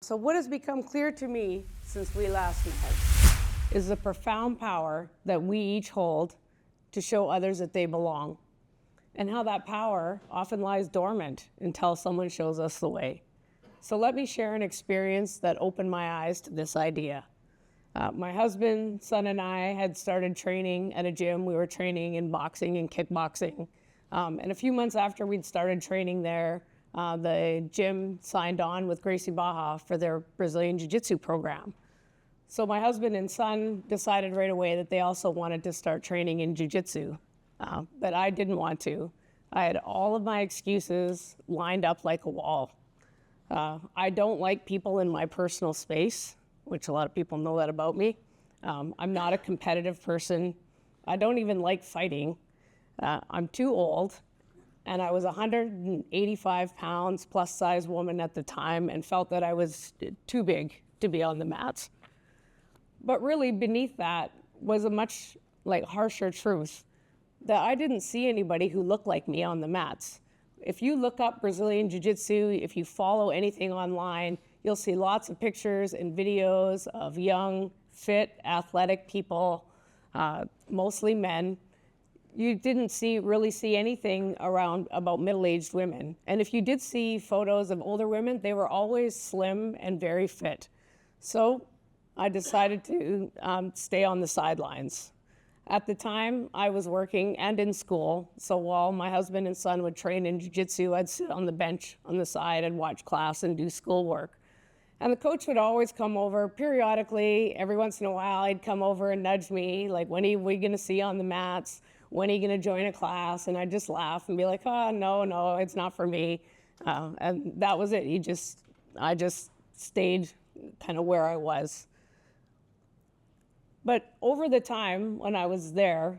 So what has become clear to me since we last met is the profound power that we each hold to show others that they belong, and how that power often lies dormant until someone shows us the way. So let me share an experience that opened my eyes to this idea. My husband, son, and I had started training at a gym. We were training in boxing and kickboxing. And a few months after we'd started training there, the gym signed on with Gracie Baja for their Brazilian Jiu-Jitsu program. So my husband and son decided right away that they also wanted to start training in Jiu-Jitsu, but I didn't want to. I had all of my excuses lined up like a wall. I don't like people in my personal space, which a lot of people know that about me. I'm not a competitive person. I don't even like fighting. I'm too old, and I was a 185 pounds plus size woman at the time and felt that I was too big to be on the mats. But really beneath that was a much harsher truth that I didn't see anybody who looked like me on the mats. If you look up Brazilian Jiu-Jitsu, if you follow anything online, you'll see lots of pictures and videos of young, fit, athletic people, mostly men. You didn't really see anything around about middle-aged women. And if you did see photos of older women, they were always slim and very fit. So I decided to stay on the sidelines. At the time, I was working and in school, so while my husband and son would train in jiu-jitsu, I'd sit on the bench on the side and watch class and do schoolwork. And the coach would always come over periodically. Every once in a while, he'd come over and nudge me, like, when are we gonna see you on the mats? When are you gonna join a class? And I'd just laugh and be like, oh, no, it's not for me. And that was it. I just stayed kind of where I was. But over the time when I was there,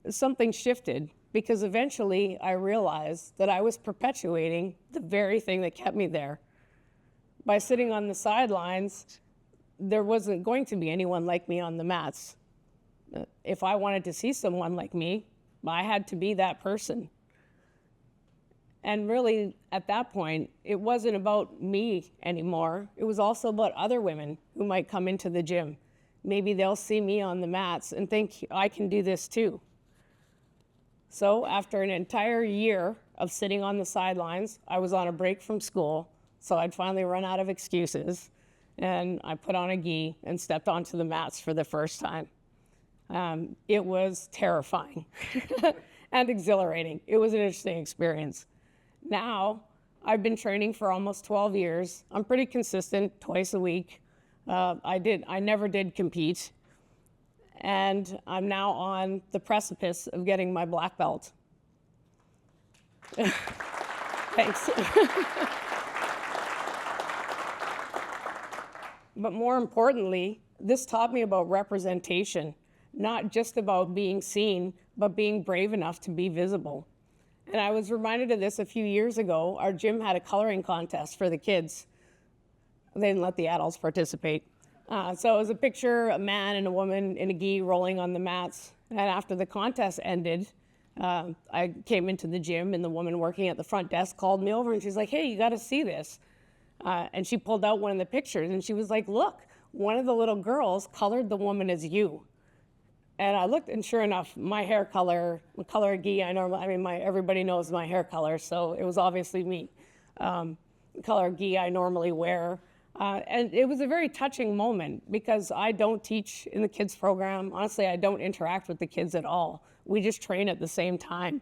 something shifted, because eventually I realized that I was perpetuating the very thing that kept me there. By sitting on the sidelines, there wasn't going to be anyone like me on the mats. If I wanted to see someone like me, I had to be that person. And really, at that point, it wasn't about me anymore. It was also about other women who might come into the gym. Maybe they'll see me on the mats and think I can do this too. So after an entire year of sitting on the sidelines, I was on a break from school, so I'd finally run out of excuses, and I put on a gi and stepped onto the mats for the first time. It was terrifying and exhilarating. It was an interesting experience. Now, I've been training for almost 12 years. I'm pretty consistent, twice a week. I never did compete, and I'm now on the precipice of getting my black belt. Thanks. But more importantly, this taught me about representation, not just about being seen, but being brave enough to be visible. And I was reminded of this a few years ago. Our gym had a coloring contest for the kids. They didn't let the adults participate. So it was a picture, a man and a woman in a gi rolling on the mats. And after the contest ended, I came into the gym, and the woman working at the front desk called me over, and she's like, hey, you gotta see this. And she pulled out one of the pictures, and she was like, look, one of the little girls colored the woman as you. And I looked, and sure enough, my hair color, the color of gi, everybody knows my hair color, so it was obviously me. The color of gi I normally wear. And it was a very touching moment, because I don't teach in the kids program. Honestly, I don't interact with the kids at all. We just train at the same time.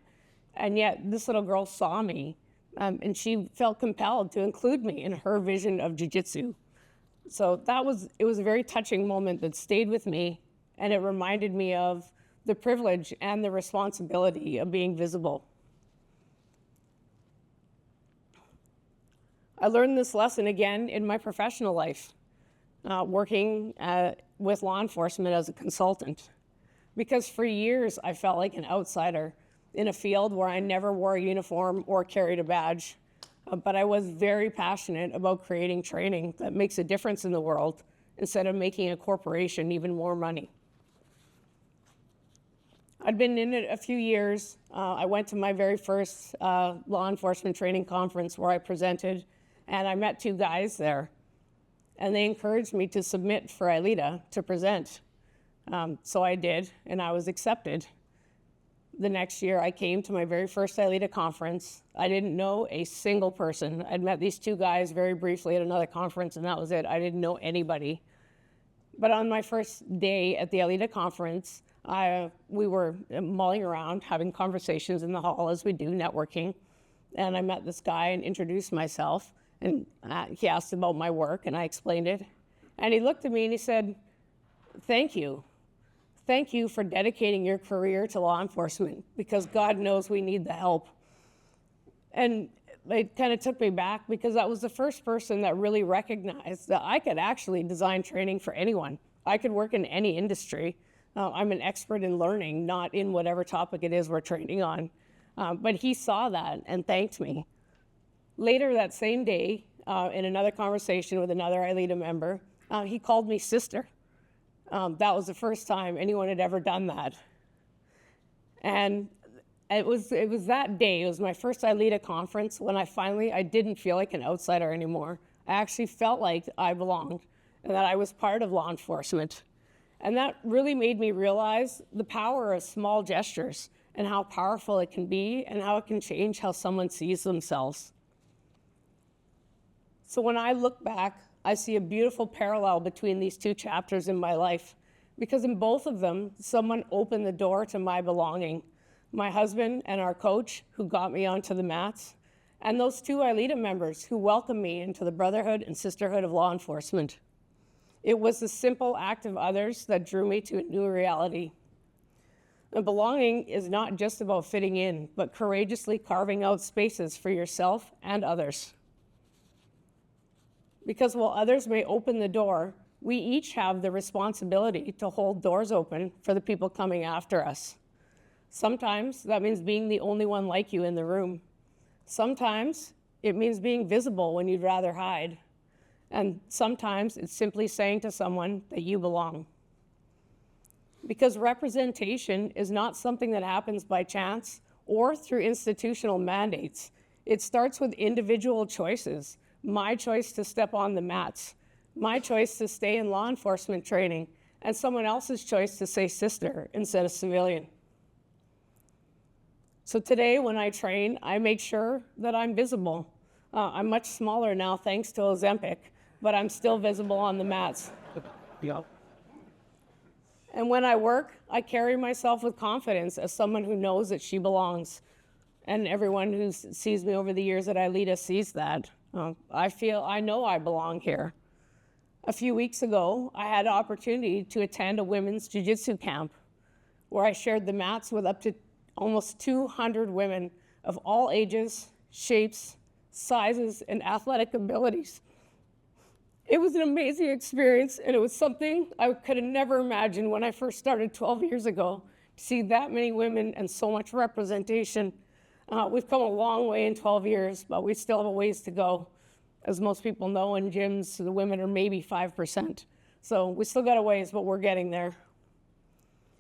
And yet this little girl saw me, and she felt compelled to include me in her vision of jiu-jitsu. So it was a very touching moment that stayed with me, and it reminded me of the privilege and the responsibility of being visible. I learned this lesson again in my professional life, working with law enforcement as a consultant. Because for years, I felt like an outsider in a field where I never wore a uniform or carried a badge. But I was very passionate about creating training that makes a difference in the world instead of making a corporation even more money. I'd been in it a few years. I went to my very first law enforcement training conference where I presented, and I met two guys there. and they encouraged me to submit for ILEETA to present. So I did, and I was accepted. The next year, I came to my very first ILEETA conference. I didn't know a single person. I'd met these two guys very briefly at another conference, and that was it. I didn't know anybody. But on my first day at the ILEETA conference, we were mulling around, having conversations in the hall as we do, networking. And I met this guy and introduced myself. And he asked about my work, and I explained it. And he looked at me and he said, "Thank you. Thank you for dedicating your career to law enforcement, because God knows we need the help." And it kind of took me back, because that was the first person that really recognized that I could actually design training for anyone. I could work in any industry. I'm an expert in learning, not in whatever topic it is we're training on. But he saw that and thanked me. Later that same day, in another conversation with another ILEETA member, he called me sister. That was the first time anyone had ever done that. And it was that day, it was my first ILEETA conference, when I didn't feel like an outsider anymore. I actually felt like I belonged and that I was part of law enforcement. And that really made me realize the power of small gestures and how powerful it can be and how it can change how someone sees themselves. So when I look back, I see a beautiful parallel between these two chapters in my life, because in both of them, someone opened the door to my belonging. My husband and our coach, who got me onto the mats, and those two ILEETA members who welcomed me into the brotherhood and sisterhood of law enforcement. It was the simple act of others that drew me to a new reality. And belonging is not just about fitting in, but courageously carving out spaces for yourself and others. Because while others may open the door, we each have the responsibility to hold doors open for the people coming after us. Sometimes that means being the only one like you in the room. Sometimes it means being visible when you'd rather hide. And sometimes it's simply saying to someone that you belong. Because representation is not something that happens by chance or through institutional mandates. It starts with individual choices. My choice to step on the mats, my choice to stay in law enforcement training, and someone else's choice to say sister instead of civilian. So today when I train, I make sure that I'm visible. I'm much smaller now thanks to Ozempic, but I'm still visible on the mats. Yeah. And when I work, I carry myself with confidence as someone who knows that she belongs. And everyone who sees me over the years at ILEETA sees that. I know I belong here. A few weeks ago, I had an opportunity to attend a women's jiu-jitsu camp where I shared the mats with up to almost 200 women of all ages, shapes, sizes, and athletic abilities. It was an amazing experience, and it was something I could have never imagined when I first started 12 years ago, to see that many women and so much representation. We've come a long way in 12 years, but we still have a ways to go. As most people know, in gyms, the women are maybe 5%. So we still got a ways, but we're getting there.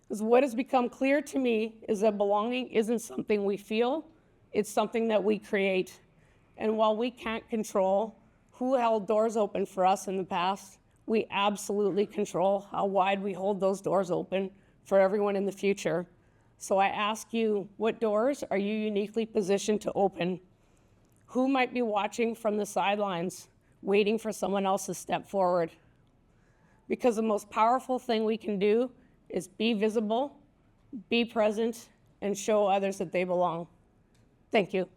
Because what has become clear to me is that belonging isn't something we feel, it's something that we create. And while we can't control who held doors open for us in the past, we absolutely control how wide we hold those doors open for everyone in the future. So I ask you, what doors are you uniquely positioned to open? Who might be watching from the sidelines, waiting for someone else to step forward? Because the most powerful thing we can do is be visible, be present, and show others that they belong. Thank you.